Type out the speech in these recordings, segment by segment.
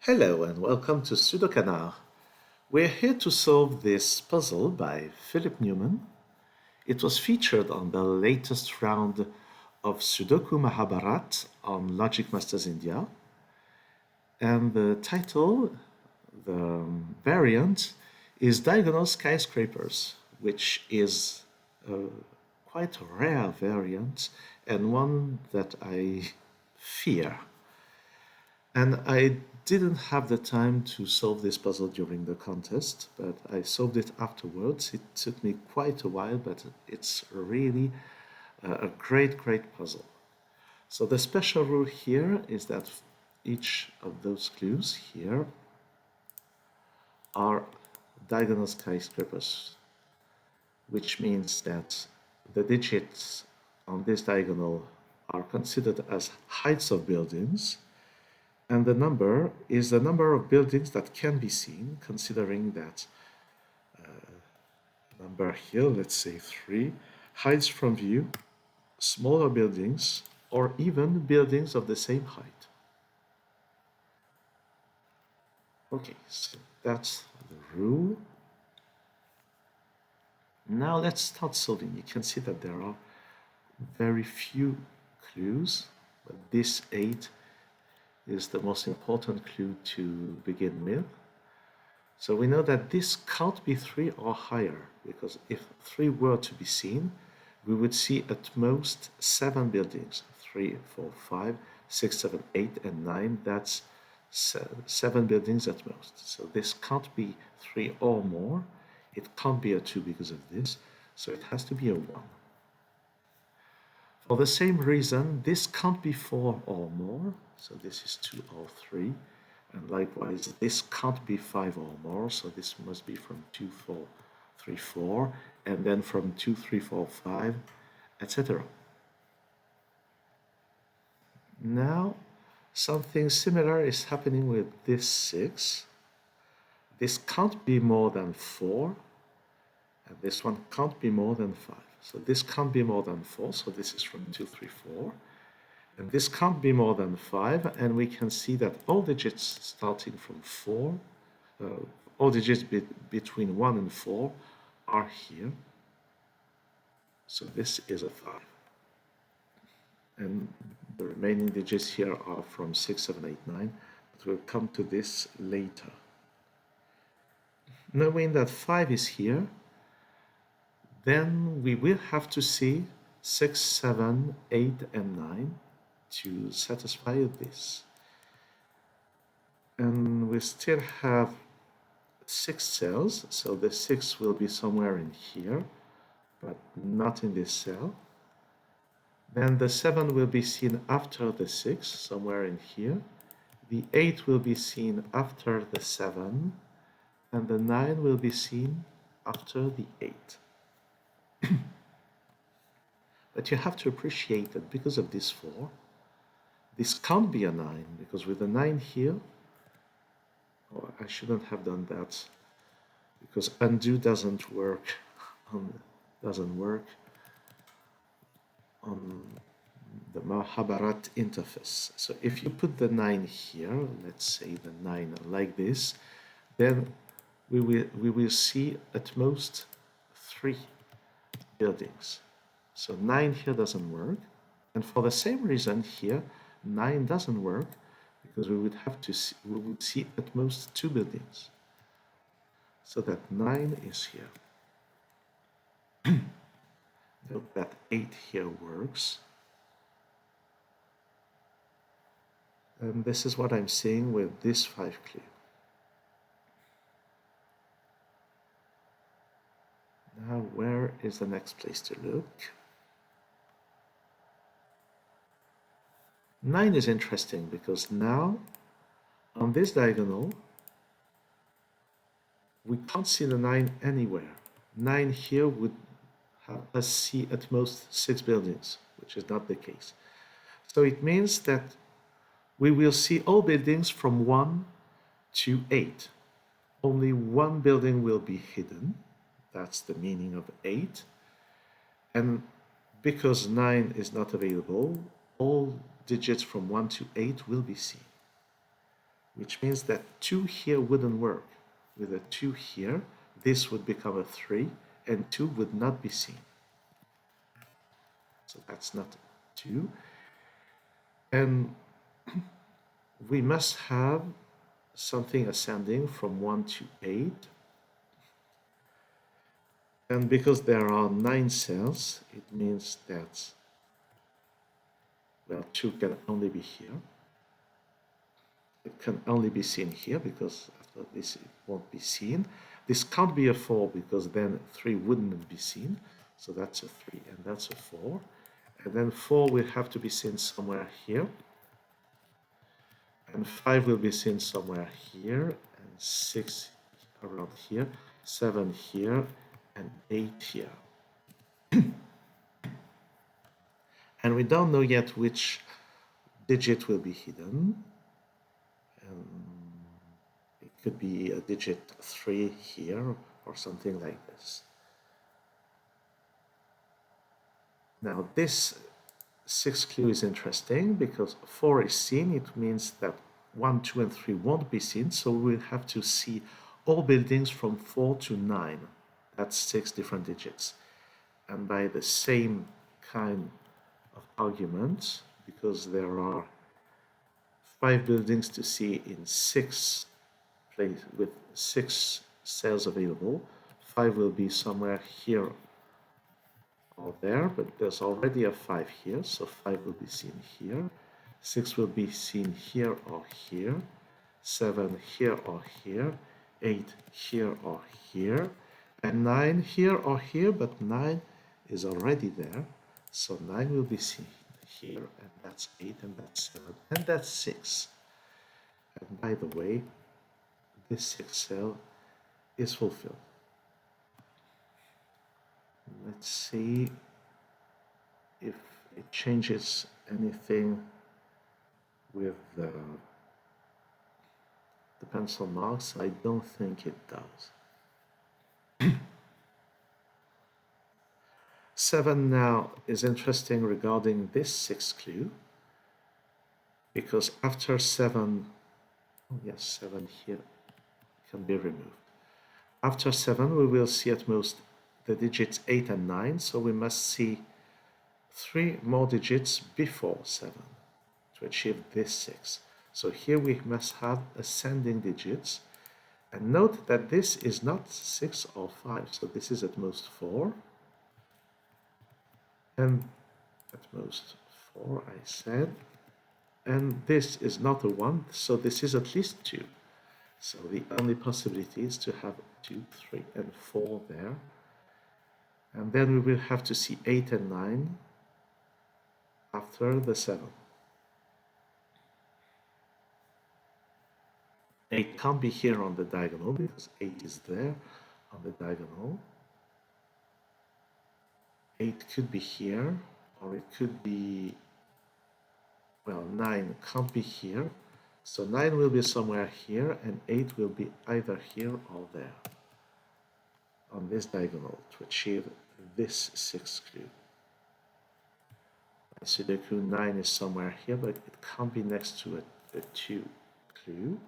Hello and welcome to SudoKanard. We're here to solve this puzzle by Philip Newman. It was featured on the latest round of Sudoku Mahabharat on Logic Masters India. And the title, the variant, is Diagonal Skyscrapers, which is a quite a rare variant and one that I fear. And I didn't have the time to solve this puzzle during the contest, but I solved it afterwards. It took me quite a while, but it's really a great puzzle. So the special rule here is that each of those clues here are diagonal skyscrapers, which means that the digits on this diagonal are considered as heights of buildings, and the number is the number of buildings that can be seen, considering that number here, let's say 3, hides from view smaller buildings or even buildings of the same height. Okay, so that's the rule. Now let's start solving. You can see that there are very few clues, but this 8 is the most important clue to begin with. So we know that this can't be 3 or higher, because if 3 were to be seen, we would see at most 7 buildings. 3, 4, 5, 6, 7, 8, and 9. That's 7 buildings at most. So this can't be 3 or more. It can't be a 2 because of this. So it has to be a 1. For the same reason, this can't be 4 or more. So this is 2 or 3. And likewise, this can't be 5 or more. So this must be from 2, 4, 3, 4. And then from 2, 3, 4, 5, etc. Now, something similar is happening with this 6. This can't be more than 4. And this one can't be more than 5. So this can't be more than 4. So this is from 2, 3, 4. And this can't be more than 5, and we can see that all digits starting from 4, all digits between 1 and 4 are here. So this is a 5. And the remaining digits here are from 6, 7, 8, 9, but we'll come to this later. Knowing that 5 is here, then we will have to see 6, 7, 8, and 9 to satisfy this. And we still have 6 cells, so the 6 will be somewhere in here, but not in this cell. Then the 7 will be seen after the 6, somewhere in here. The 8 will be seen after the 7, and the 9 will be seen after the 8. But you have to appreciate that because of this 4, this can't be a 9, because with a 9 here, oh, I shouldn't have done that, because undo doesn't work on the Mahabharat interface. So if you put the 9 here, let's say the 9 like this, then we will see at most 3 buildings. So 9 here doesn't work, and for the same reason here, 9 doesn't work, because we would see at most 2 buildings. So that 9 is here. Note that 8 here works. And this is what I'm seeing with this 5 clue. Now, where is the next place to look? 9 is interesting because now, on this diagonal, we can't see the 9 anywhere. 9 here would have us see at most 6 buildings, which is not the case. So it means that we will see all buildings from 1 to 8. Only one building will be hidden. That's the meaning of 8. And because 9 is not available, all digits from 1 to 8 will be seen. which means that 2 here wouldn't work. With a 2 here, this would become a 3, and 2 would not be seen. So that's not 2. And we must have something ascending from 1 to 8. And because there are 9 cells, it means that, well, 2 can only be here. It can only be seen here because after this it won't be seen. This can't be a 4 because then 3 wouldn't be seen. So that's a 3 and that's a 4. And then 4 will have to be seen somewhere here. And 5 will be seen somewhere here. And 6 around here. 7 here. And 8 here. And we don't know yet which digit will be hidden. It could be a digit 3 here or something like this. Now this 6th clue is interesting because 4 is seen. It means that 1, 2, and 3 won't be seen. So we'll have to see all buildings from 4 to 9. That's 6 different digits. And by the same kind of argument, because there are 5 buildings to see in 6 places with 6 cells available, 5 will be somewhere here or there, but there's already a 5 here, so 5 will be seen here. 6 will be seen here or here. 7 here or here. 8 here or here. And 9 here or here, but 9 is already there. So 9 will be seen here, and that's 8, and that's 7, and that's 6. And by the way, this 6th cell is fulfilled. Let's see if it changes anything with the pencil marks. I don't think it does. 7 now is interesting regarding this 6th clue, because after 7, oh yes, 7 here can be removed. After 7, we will see at most the digits 8 and 9, so we must see 3 more digits before 7 to achieve this 6. So here we must have ascending digits, and note that this is not 6 or 5, so this is at most 4, and at most 4 I said, and this is not a 1, so this is at least 2. So the only possibility is to have 2, 3, and 4 there. And then we will have to see 8 and 9 after the 7. 8 can't be here on the diagonal because 8 is there on the diagonal. 8 could be here, or it could be, well, 9 can't be here. So 9 will be somewhere here, and 8 will be either here or there on this diagonal to achieve this 6th clue. Sudoku 9 is somewhere here, but it can't be next to a 2 clue.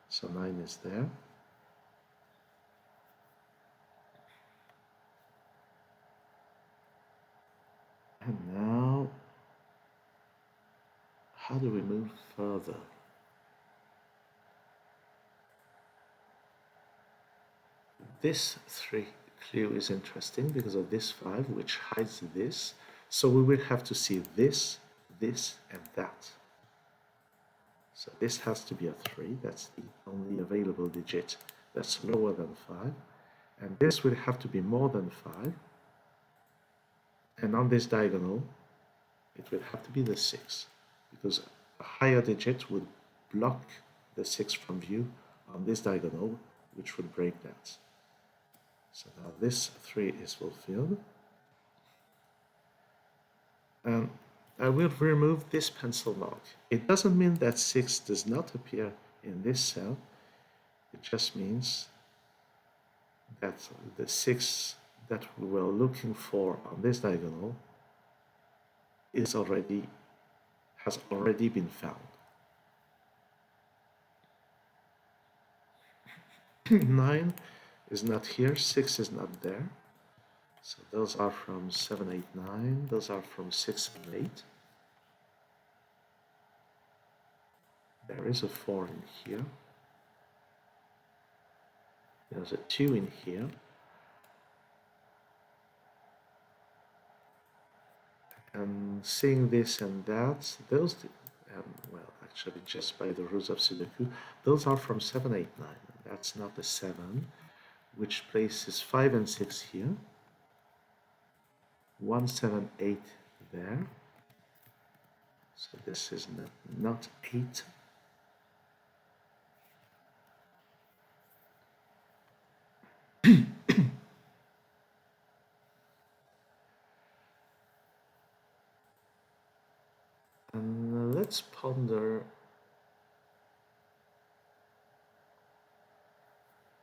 So 9 is there. And now, how do we move further? This 3 clue is interesting because of this 5, which hides this. So we will have to see this, this, and that. So this has to be a 3. That's the only available digit that's lower than 5. And this will have to be more than 5. And on this diagonal, it will have to be the 6, because a higher digit would block the 6 from view on this diagonal, which would break that. So now this 3 is fulfilled. And I will remove this pencil mark. It doesn't mean that 6 does not appear in this cell. It just means that the 6 that we were looking for on this diagonal has already been found. 9 is not here, 6 is not there. So those are from 7, 8, 9. Those are from 6 and 8. There is a 4 in here. There's a 2 in here. And seeing this and that, those, well, actually just by the rules of Sudoku, those are from 7, 8, 9. That's not the 7, which places 5 and 6 here. 1, 7, 8 there. So this is not 8. And let's ponder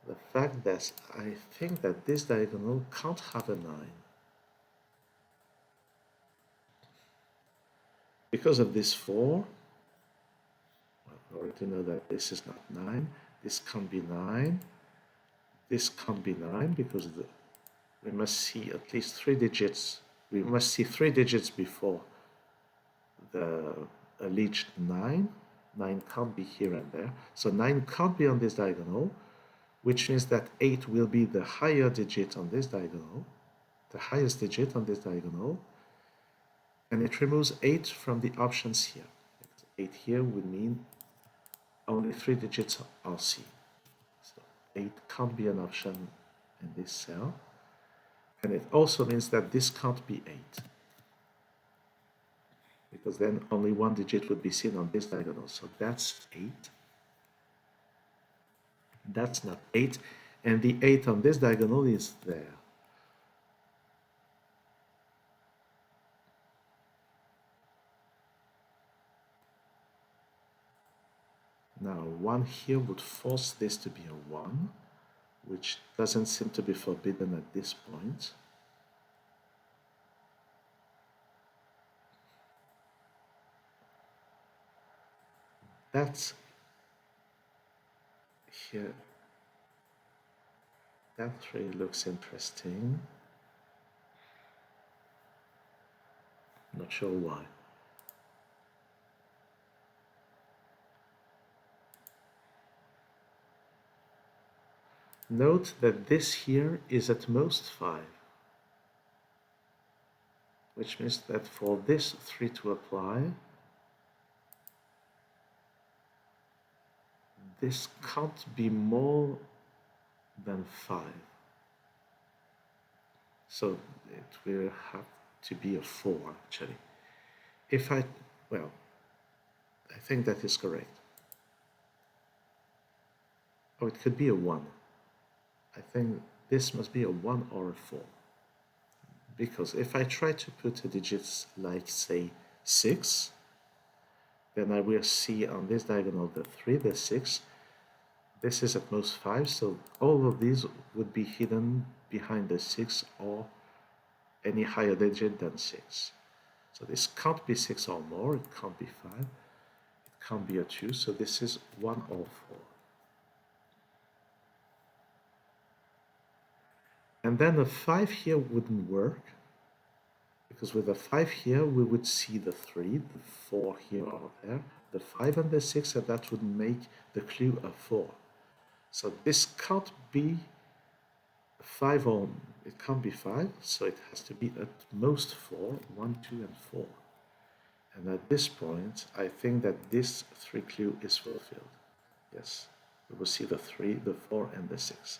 the fact that I think that this diagonal can't have a 9. Because of this 4, I already know that this is not 9. This can't be 9. This can't be 9 because we must see at least 3 digits. We must see 3 digits before the alleged 9. 9 can't be here and there. So 9 can't be on this diagonal, which means that 8 will be the higher digit on this diagonal, the highest digit on this diagonal, and it removes 8 from the options here. 8 here would mean only 3 digits are C. So 8 can't be an option in this cell. And it also means that this can't be 8. Because then only 1 digit would be seen on this diagonal. So that's 8. That's not 8. And the 8 on this diagonal is there. Now, 1 here would force this to be a 1, which doesn't seem to be forbidden at this point. That's here. That 3 looks interesting. Not sure why. Note that this here is at most 5, which means that for this 3 to apply, this can't be more than 5. So it will have to be a 4, actually. Well, I think that is correct. Oh, it could be a 1. I think this must be a 1 or a 4. Because if I try to put digits like, say, 6, then I will see on this diagonal the 3, the 6. This is at most 5, so all of these would be hidden behind the 6 or any higher digit than 6. So this can't be 6 or more, it can't be 5, it can't be a 2, so this is 1 or 4. And then a 5 here wouldn't work, because with a 5 here, we would see the 3, the 4 here or there, the 5 and the 6, and that would make the clue a 4. So this can't be 5 or it can't be 5, so it has to be at most 4, 1, 2, and 4. And at this point, I think that this 3 clue is fulfilled. Yes, we will see the 3, the 4, and the 6.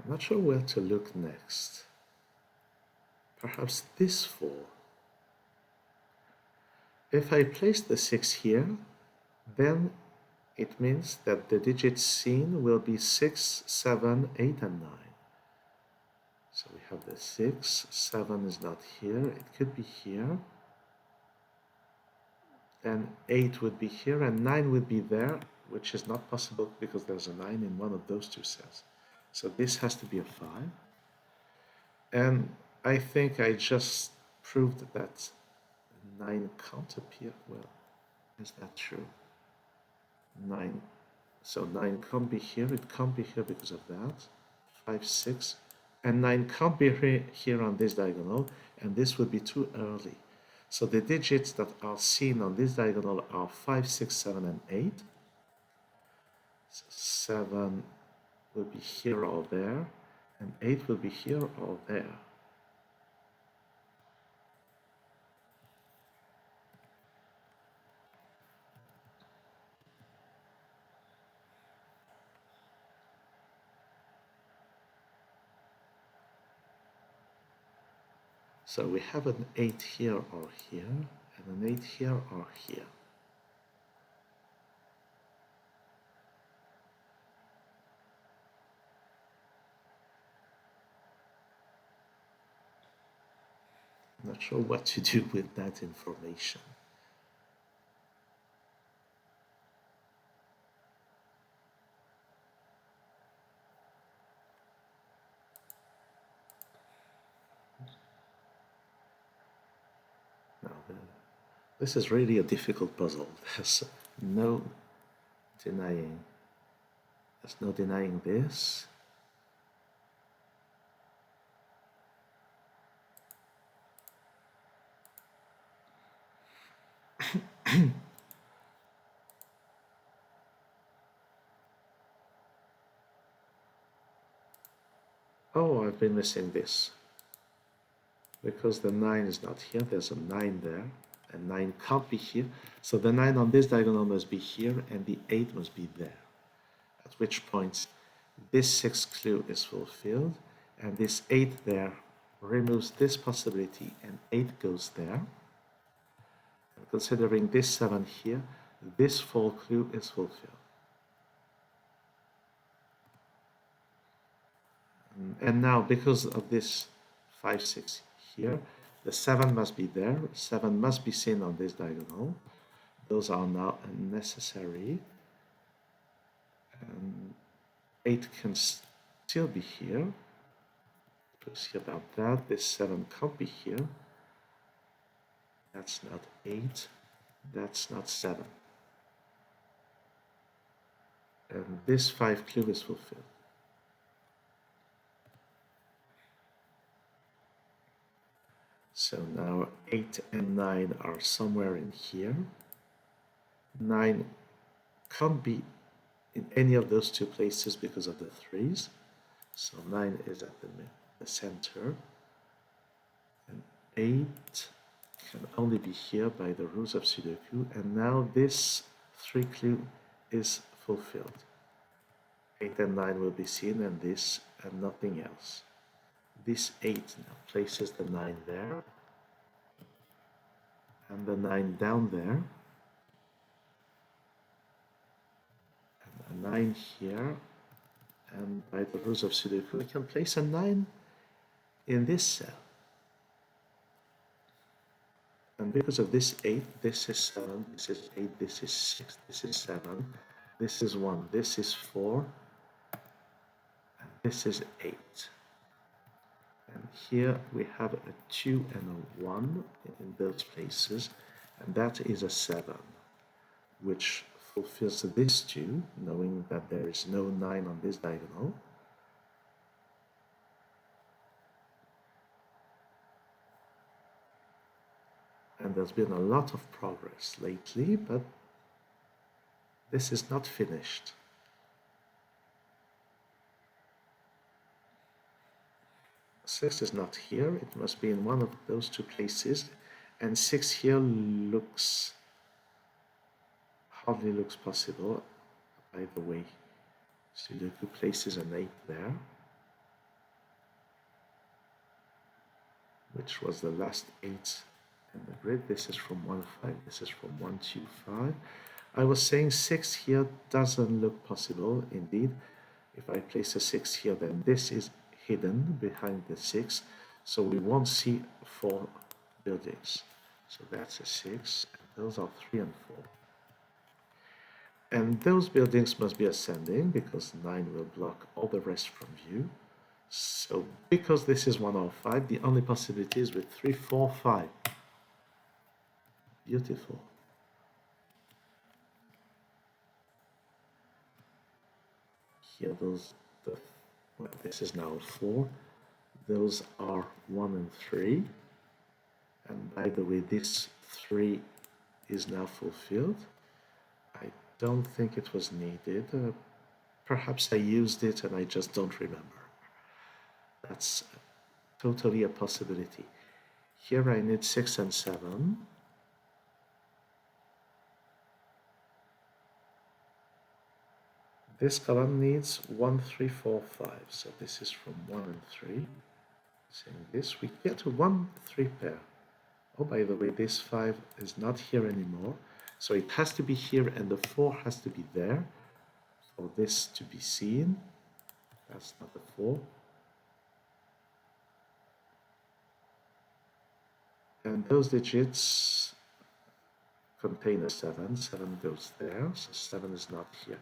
I'm not sure where to look next. Perhaps this 4. If I place the 6 here, then it means that the digits seen will be 6, 7, 8, and 9. So we have the 6, 7 is not here, it could be here. Then 8 would be here and 9 would be there, which is not possible because there's a 9 in one of those two cells. So this has to be a 5. And I think I just proved that 9 can't appear. Well, is that true? 9. So 9 can't be here. It can't be here because of that. 5, 6. And 9 can't be here on this diagonal. And this would be too early. So the digits that are seen on this diagonal are 5, 6, 7, and 8. So 7 will be here or there. And 8 will be here or there. So we have an 8 here or here, and an 8 here or here. I'm not sure what to do with that information. Now, this is really a difficult puzzle. There's no denying. There's no denying this. Oh, I've been missing this. Because the 9 is not here, there's a 9 there, and 9 can't be here. So the 9 on this diagonal must be here, and the 8 must be there. At which point this 6th clue is fulfilled, and this 8 there removes this possibility, and 8 goes there. And considering this 7 here, this 4 clue is fulfilled. And now, because of this 5, 6 here, the 7 must be there, 7 must be seen on this diagonal. Those are now unnecessary. 8 can still be here. We'll see about that. This 7 can't be here. That's not 8. That's not 7. And this 5 clue is fulfilled. So now 8 and 9 are somewhere in here. 9 can't be in any of those two places because of the 3's. So 9 is at the center. And 8 can only be here by the rules of Sudoku. And now this 3 clue is fulfilled. 8 and 9 will be seen, and this and nothing else. This 8 now places the 9 there, and the 9 down there, and a 9 here, and by the rules of Sudoku, we can place a 9 in this cell. And because of this 8, this is 7, this is 8, this is 6, this is 7, this is 1, this is 4, and this is 8. And here we have a 2 and a 1 in those places, and that is a 7, which fulfills this 2, knowing that there is no 9 on this diagonal. And there's been a lot of progress lately, but this is not finished. 6 is not here, it must be in one of those two places, and 6 here hardly looks possible. By the way, Sudoku places an 8 there, which was the last 8 in the grid. This is from 1, 5, this is from 1, 2, 5. I was saying 6 here doesn't look possible. Indeed, if I place a 6 here, then this is hidden behind the 6, so we won't see 4 buildings. So that's a 6, and those are 3 and 4. And those buildings must be ascending because 9 will block all the rest from view. So because this is 1 or 5, the only possibility is with 3, 4, 5. Beautiful. Here this is now 4. Those are 1 and 3. And by the way, this 3 is now fulfilled. I don't think it was needed. Perhaps I used it and I just don't remember. That's totally a possibility. Here I need 6 and 7. This column needs 1, 3, 4, 5. So this is from 1 and 3. Saying this, we get a 1, 3 pair. Oh, by the way, this 5 is not here anymore. So it has to be here and the 4 has to be there for this to be seen. That's not the 4. And those digits contain a 7. 7 goes there, so 7 is not here.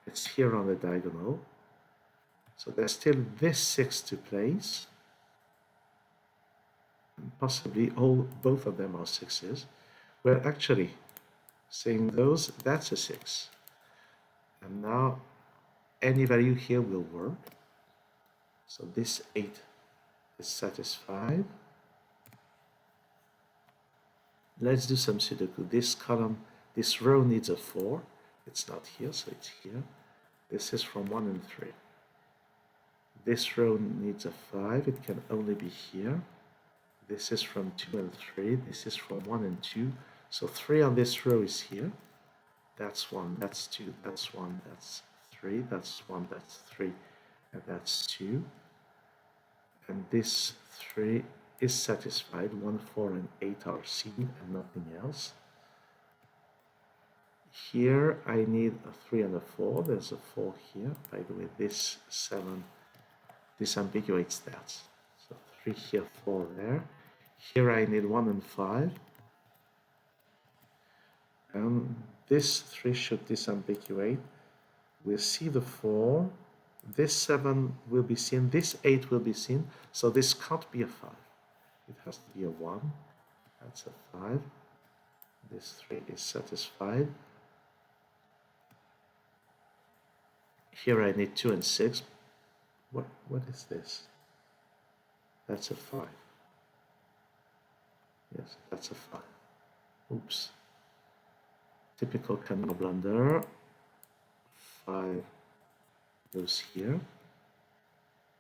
It's here on the diagonal. So there's still this 6 to place. And possibly both of them are 6s. We're actually saying those, that's a 6. And now any value here will work. So this 8 is satisfied. Let's do some Sudoku. This column, this row needs a 4. It's not here, so it's here. This is from 1 and 3. This row needs a 5. It can only be here. This is from 2 and 3. This is from 1 and 2. So 3 on this row is here. That's 1, that's 2, that's 1, that's 3, that's 1, that's 3, and that's 2. And this 3 is satisfied. 1, 4, and 8 are seen and nothing else. Here I need a 3 and a 4. There's a 4 here. By the way, this 7 disambiguates that. So 3 here, 4 there. Here I need 1 and 5. And this 3 should disambiguate. We'll see the 4. This 7 will be seen. This 8 will be seen. So this can't be a 5. It has to be a 1. That's a 5. This 3 is satisfied. Here I need 2 and 6. What is this? That's a 5. Yes, that's a 5. Oops. Typical Kanard blunder. 5 goes here.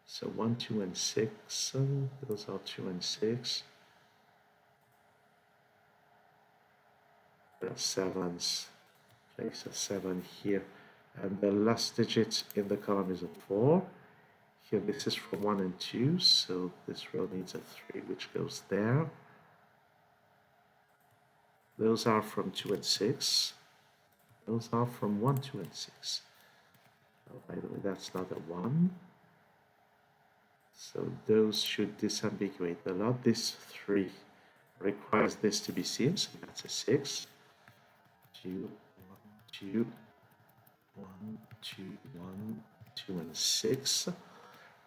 So 1, 2, and 6. Those are 2 and 6. There are 7s. Place a 7 here. And the last digit in the column is a 4. Here this is from 1 and 2. So this row needs a 3, which goes there. Those are from 2 and 6. Those are from 1, 2, and 6. Oh, by the way, that's not a 1. So those should disambiguate a lot. This 3 requires this to be seen. So that's a 6. 2, 1, 2, 1, 2, 1, 2, and 6.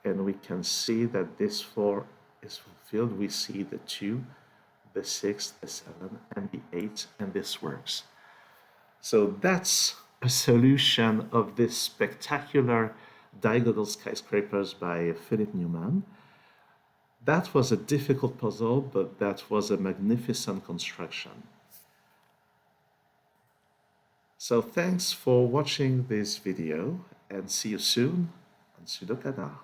And we can see that this 4 is fulfilled. We see the 2, the 6, the 7, and the 8, and this works. So that's a solution of this spectacular diagonal skyscrapers by Philip Newman. That was a difficult puzzle, but that was a magnificent construction. So thanks for watching this video and see you soon on SudoKanard.